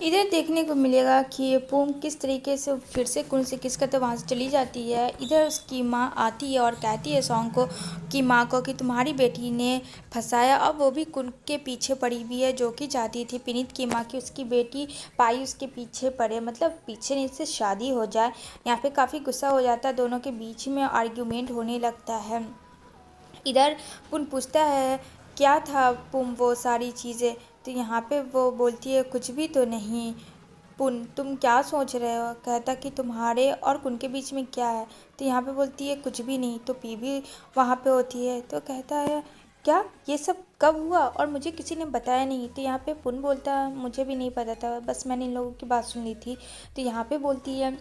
इधर देखने को मिलेगा कि पुम किस तरीके से फिर से कौन से किस करते वहाँ से चली जाती है। इधर उसकी माँ आती है और कहती है सॉन्ग को कि माँ को कि तुम्हारी बेटी ने फंसाया। अब वो भी कुन के पीछे पड़ी हुई है, जो कि चाहती थी विनीत की माँ की उसकी बेटी पाई उसके पीछे पड़े, मतलब पीछे नहीं से शादी हो जाए। यहाँ पे काफ़ी गुस्सा हो जाता है, दोनों के बीच में आर्ग्यूमेंट होने लगता है। इधर पुन पूछता है क्या था पुम वो सारी चीज़ें, तो यहाँ पे वो बोलती है कुछ भी तो नहीं। पुन तुम क्या सोच रहे हो, कहता कि तुम्हारे और कुन के बीच में क्या है, तो यहाँ पे बोलती है कुछ भी नहीं। तो पी भी वहाँ पे होती है तो कहता है क्या ये सब कब हुआ और मुझे किसी ने बताया नहीं। तो यहाँ पे पुन बोलता है मुझे भी नहीं पता था, बस मैंने इन लोगों की बात सुन ली थी। तो यहाँ पे बोलती है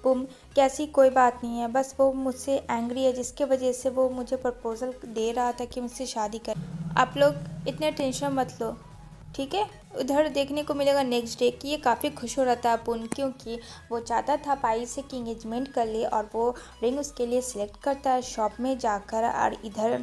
पुम कैसी कोई बात नहीं है, बस वो मुझसे एंग्री है जिसके वजह से वो मुझे प्रपोज़ल दे रहा था कि मुझसे शादी कर। आप लोग इतने टेंशन मत लो, ठीक है। उधर देखने को मिलेगा नेक्स्ट डे कि ये काफ़ी खुश हो रहा था पुन, क्योंकि वो चाहता था पाई से कि इंगेजमेंट कर ले और वो रिंग उसके लिए सिलेक्ट करता है शॉप में जाकर। और इधर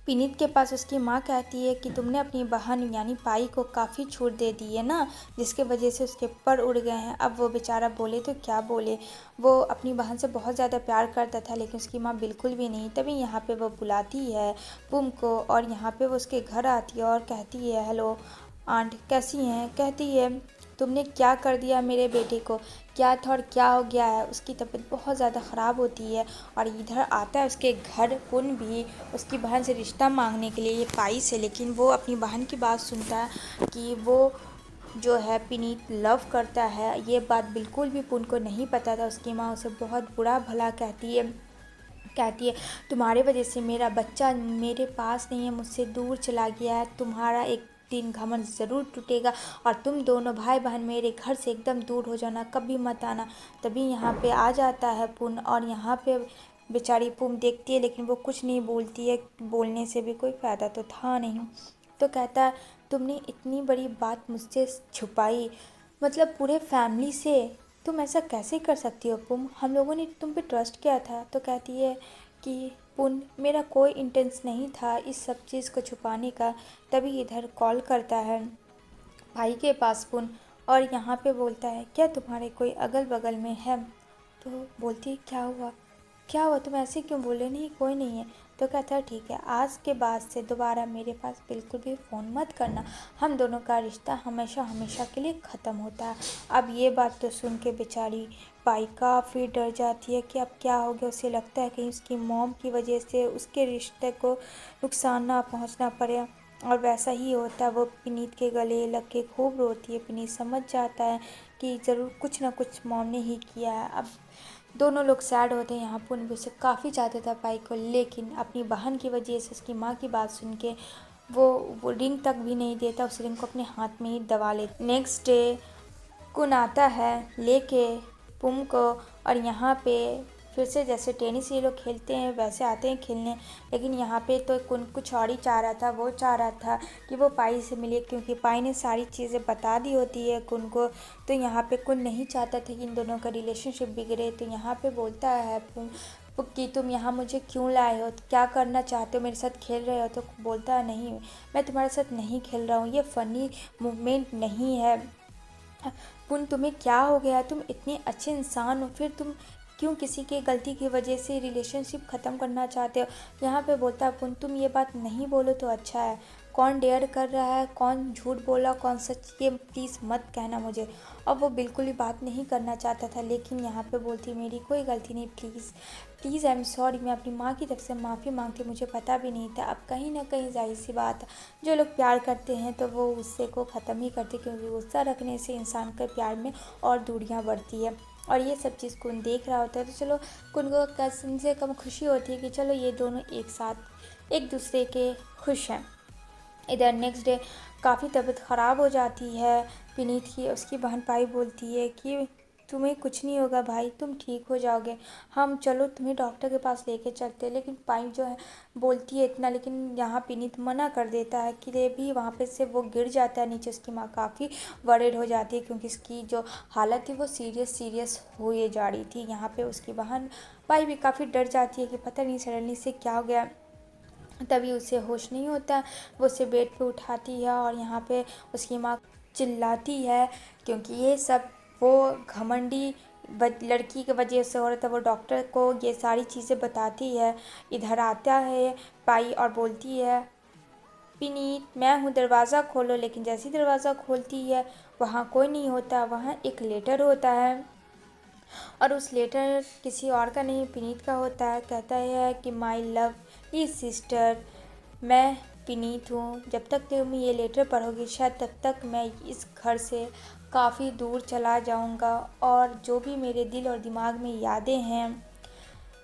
विनीत के पास उसकी माँ कहती है कि तुमने अपनी बहन यानी पाई को काफ़ी छूट दे दी है ना, जिसके वजह से उसके पर उड़ गए हैं। अब वो बेचारा बोले तो क्या बोले, वो अपनी बहन से बहुत ज़्यादा प्यार करता था लेकिन उसकी माँ बिल्कुल भी नहीं। तभी यहाँ पे वो बुलाती है पुम को और यहाँ पे वो उसके घर आती है और कहती है हेलो आंट कैसी हैं। कहती है तुमने क्या कर दिया मेरे बेटे को, क्या था और क्या हो गया है। उसकी तबीयत बहुत ज़्यादा ख़राब होती है और इधर आता है उसके घर पुन भी उसकी बहन से रिश्ता मांगने के लिए ये पाई से, लेकिन वो अपनी बहन की बात सुनता है कि वो जो है विनीत लव करता है। ये बात बिल्कुल भी पुन को नहीं पता था। उसकी माँ उसे बहुत बुरा भला कहती है तुम्हारे वजह से मेरा बच्चा मेरे पास नहीं है, मुझसे दूर चला गया है। तुम्हारा एक दिन घमंड ज़रूर टूटेगा और तुम दोनों भाई बहन मेरे घर से एकदम दूर हो जाना, कभी मत आना। तभी यहाँ पे आ जाता है पुन और यहाँ पे बेचारी पुम देखती है लेकिन वो कुछ नहीं बोलती है, बोलने से भी कोई फ़ायदा तो था नहीं। तो कहता है तुमने इतनी बड़ी बात मुझसे छुपाई, मतलब पूरे फैमिली से, तुम ऐसा कैसे कर सकती हो पुम, हम लोगों ने तुम पे ट्रस्ट किया था। तो कहती है कि पुन मेरा कोई इंटेंस नहीं था इस सब चीज़ को छुपाने का। तभी इधर कॉल करता है भाई के पास पुन और यहाँ पे बोलता है क्या तुम्हारे कोई अगल बगल में है। तो बोलती है क्या हुआ, क्या हुआ, तुम ऐसे क्यों बोले, नहीं कोई नहीं है। तो कहता है ठीक है आज के बाद से दोबारा मेरे पास बिल्कुल भी फ़ोन मत करना, हम दोनों का रिश्ता हमेशा हमेशा के लिए ख़त्म होता है। अब ये बात तो सुन के बेचारी पाई काफ़ी डर जाती है कि अब क्या हो गया। उसे लगता है कहीं उसकी मॉम की वजह से उसके रिश्ते को नुकसान ना पहुंचना पड़े, और वैसा ही होता है। वो विनीत के गले लग के खूब रोती है। विनीत समझ जाता है कि ज़रूर कुछ ना कुछ मॉम ने ही किया है। अब दोनों लोग सैड होते हैं। यहाँ पुन भी उसे काफ़ी चाहता था पाई को, लेकिन अपनी बहन की वजह से उसकी माँ की बात सुन के वो रिंग तक भी नहीं देता, उस रिंग को अपने हाथ में ही दबा लेता। नेक्स्ट डे कुन आता है लेके पुम को और यहाँ पे फिर से जैसे टेनिस ये लोग खेलते हैं वैसे आते हैं खेलने। लेकिन यहाँ पे तो कुन कुछ और ही चाह रहा था, वो चाह रहा था कि वो पाई से मिले क्योंकि पाई ने सारी चीज़ें बता दी होती है कुन को। तो यहाँ पे कुन नहीं चाहता था कि इन दोनों का रिलेशनशिप बिगड़े। तो यहाँ पे बोलता है पुम कि तुम यहाँ मुझे क्यों लाए हो, क्या करना चाहते हो, मेरे साथ खेल रहे हो। तो बोलता है नहीं मैं तुम्हारे साथ नहीं खेल रहा हूँ, ये फ़नी मूवमेंट नहीं है। पुन तुम्हें क्या हो गया, तुम इतने अच्छे इंसान हो, फिर तुम क्यों किसी की गलती की वजह से रिलेशनशिप ख़त्म करना चाहते हो। यहाँ पे बोलता है पुन तुम ये बात नहीं बोलो तो अच्छा है, कौन डेयर कर रहा है, कौन झूठ बोला कौन सच, ये प्लीज़ मत कहना मुझे। अब वो बिल्कुल भी बात नहीं करना चाहता था, लेकिन यहाँ पे बोलती मेरी कोई गलती नहीं, please please I am sorry, मैं अपनी माँ की तरफ से माफ़ी मांगती, मुझे पता भी नहीं था। अब कहीं ना कहीं जाहिर सी बात है, जो लोग प्यार करते हैं तो वो गुस्से को ख़त्म ही करते, क्योंकि गुस्सा रखने से इंसान के प्यार में और दूरियां बढ़ती है। और ये सब चीज़ कुन देख रहा होता है। तो चलो कुन को कम से कम खुशी होती है कि चलो ये दोनों एक साथ एक दूसरे के खुश हैं। इधर नेक्स्ट डे काफ़ी तबीयत ख़राब हो जाती है विनीत की। उसकी बहन पाई बोलती है कि तुम्हें कुछ नहीं होगा भाई, तुम ठीक हो जाओगे, हम चलो तुम्हें डॉक्टर के पास लेके चलते हैं। लेकिन पाई जो है बोलती है इतना, लेकिन यहाँ विनीत मना कर देता है कि ले भी वहाँ पे से वो गिर जाता है नीचे। उसकी माँ काफ़ी वरिड हो जाती है क्योंकि इसकी जो हालत थी वो सीरियस हुए जा रही थी। यहाँ पे उसकी बहन पाई भी काफ़ी डर जाती है कि पता नहीं सडनली से क्या हो गया। तभी उसे होश नहीं होता, वो उसे बेड पे उठाती है और यहाँ पे उसकी माँ चिल्लाती है, क्योंकि ये सब वो घमंडी लड़की की वजह से हो रहा था। वो डॉक्टर को ये सारी चीज़ें बताती है। इधर आता है पाई और बोलती है, विनीत मैं हूँ, दरवाज़ा खोलो। लेकिन जैसे ही दरवाज़ा खोलती है वहाँ कोई नहीं होता, वहाँ एक लेटर होता है और उस लेटर किसी और का नहीं, विनीत का होता है। कहता है कि माई लव ये सिस्टर, मैं विनीत हूँ, जब तक तुम ये लेटर पढ़ोगी शायद तब तक मैं इस घर से काफ़ी दूर चला जाऊँगा और जो भी मेरे दिल और दिमाग में यादें हैं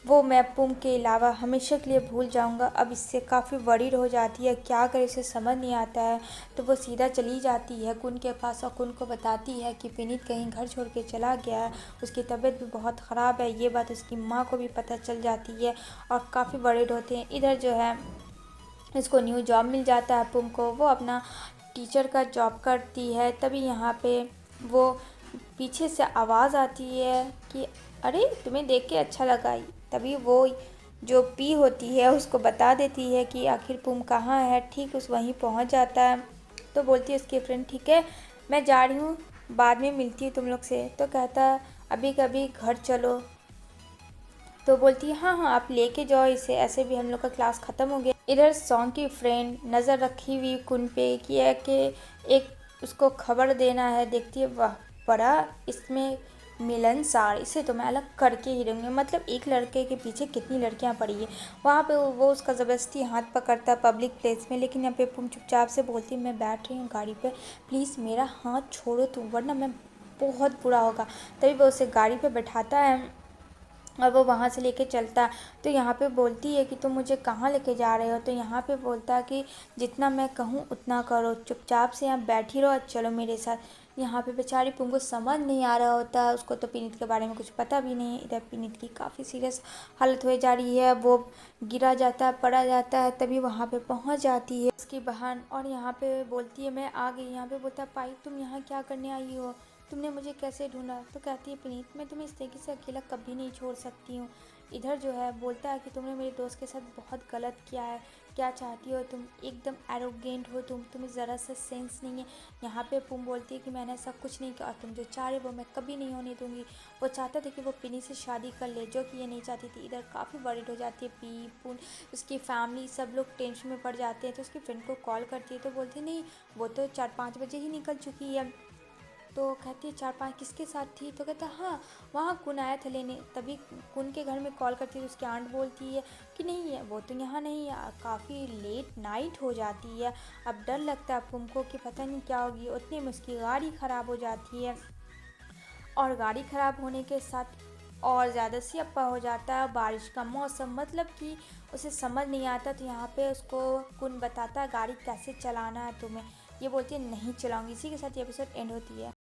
वो मैं पुम के अलावा हमेशा के लिए भूल जाऊंगा। अब इससे काफ़ी वरीड हो जाती है, क्या करे इसे समझ नहीं आता है। तो वो सीधा चली जाती है कुन के पास और कुन को बताती है कि विनीत कहीं घर छोड़ के चला गया है, उसकी तबीयत भी बहुत ख़राब है। ये बात उसकी माँ को भी पता चल जाती है और काफ़ी वरीड होते हैं। इधर जो है इसको न्यू जॉब मिल जाता है पुम को, वो अपना टीचर का जॉब करती है। तभी यहाँ पे वो पीछे से आवाज़ आती है कि अरे तुम्हें देख के अच्छा लगा। तभी वो जो पी होती है उसको बता देती है कि आखिर पुम कहाँ है। ठीक उस वहीं पहुँच जाता है। तो बोलती है उसकी फ्रेंड, ठीक है मैं जा रही हूँ, बाद में मिलती हूँ तुम लोग से। तो कहता अभी कभी घर चलो। तो बोलती है हाँ हाँ आप लेके जाओ इसे, ऐसे भी हम लोग का क्लास ख़त्म हो गया। इधर सॉन्ग की फ्रेंड नज़र रखी हुई कुन पे कि है कि एक उसको खबर देना है। देखती है वाह बड़ा इसमें मिलनसार, इसे तो मैं अलग करके ही रहूँगी। मतलब एक लड़के के पीछे कितनी लड़कियां पड़ी है। वहाँ पे वो उसका ज़बरदस्ती हाथ पकड़ता है पब्लिक प्लेस में। लेकिन यहाँ पे पुम चुपचाप से बोलती है मैं बैठ रही हूँ गाड़ी पे, प्लीज़ मेरा हाथ छोड़ो तुम, वरना मैं बहुत बुरा होगा। तभी वो उसे गाड़ी पे बैठाता है और वो वहाँ से लेके चलता। तो यहाँ पे बोलती है कि तुम मुझे कहाँ लेके जा रहे हो। तो यहाँ पे बोलता है कि जितना मैं कहूँ उतना करो, चुपचाप से यहाँ बैठी रहो और चलो मेरे साथ। यहाँ पे बेचारी पुम को समझ नहीं आ रहा होता, उसको तो विनीत के बारे में कुछ पता भी नहीं है। इधर विनीत की काफ़ी सीरियस हालत हो जा रही है, वो गिरा जाता है, पड़ा जाता है। तभी वहाँ पे पहुँच जाती है उसकी बहन और यहाँ पे बोलती है मैं आ गई। यहाँ पे बोलता पाई तुम यहाँ क्या करने आई हो, तुमने मुझे कैसे ढूंढा। तो कहती है विनीत मैं तुम्हें इस तरीके से अकेला कभी नहीं छोड़ सकती हूँ। इधर जो है बोलता है कि तुमने मेरे दोस्त के साथ बहुत गलत किया है, क्या चाहती हो तुम, एकदम एरोगेंट हो तुम, तुम्हें ज़रा सा सेंस नहीं है। यहाँ पे पुम बोलती है कि मैंने ऐसा कुछ नहीं किया और तुम जो चाह रहे वो मैं कभी नहीं होने दूंगी। वो चाहता था कि वो पिनी से शादी कर ले, जो कि ये नहीं चाहती थी। इधर काफ़ी वरीड हो जाती है पी पुन, उसकी फैमिली सब लोग टेंशन में पड़ जाते हैं। तो उसकी फ्रेंड को कॉल करती है तो बोलती है नहीं वो तो 4-5 बजे ही निकल चुकी है। तो कहती है 4-5 किसके साथ थी। तो कहता हाँ वहाँ कुन आया था लेने। तभी कुन के घर में कॉल करती है तो उसकी आंट बोलती है कि नहीं है वो तो यहाँ नहीं है, काफ़ी लेट नाइट हो जाती है। अब डर लगता है तुमको कि पता नहीं क्या होगी। उतने में उसकी गाड़ी ख़राब हो जाती है और गाड़ी ख़राब होने के साथ और ज़्यादा सियाप्पा हो जाता है। बारिश का मौसम, मतलब कि उसे समझ नहीं आता। तो यहाँ पे उसको कुन बताता है गाड़ी कैसे चलाना है तुम्हें। ये बोलती है नहीं चलाऊंगी। इसी के साथ ये एपिसोड एंड होती है।